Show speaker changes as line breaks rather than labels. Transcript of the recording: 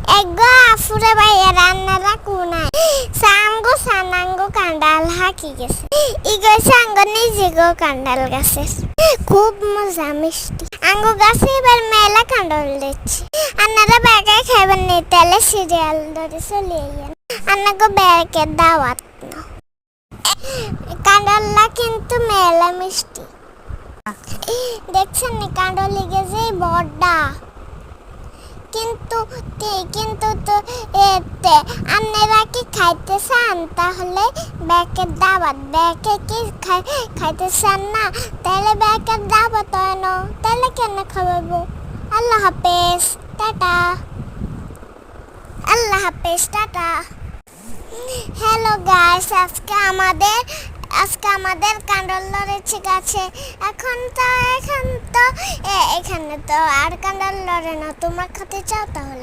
Ego afure bayaranara kunai. Sango kandal haki gেছে. Igo sango nijigo kandal গাছে. খুব মজা মিষ্টি. আঙ্গো গাছে এবার মেলা কান্ডাল দিচ্ছি. আপনারা ব্যাগে খাবেন নি তাহলে সিরিয়াল ধরে চলে যান. আন্নাগো ব্যাগে দাওয়াত না. কান্ডালটা কিন্তু মেলা মিষ্টি. দেখছেন নি কান্ডাল লেগেছে বড়টা. কিন্তু তো এতে আপনারা কি খাইতে চান তাহলে ব্যাকের দাওয়াত ব্যাকে কি খাইতে চান না তাহলে ব্যাকের দাওয়াত হয় না তাহলে কেন খাওয়াবো আল্লাহ হাফেজ টাটা হ্যালো গাইস আজকে আমাদের কান্ডাল লড়েছে গাছে এখন তো এখানে তো আর কান্ডাল লড়ে না তোমরা খেতে চাও তাহলে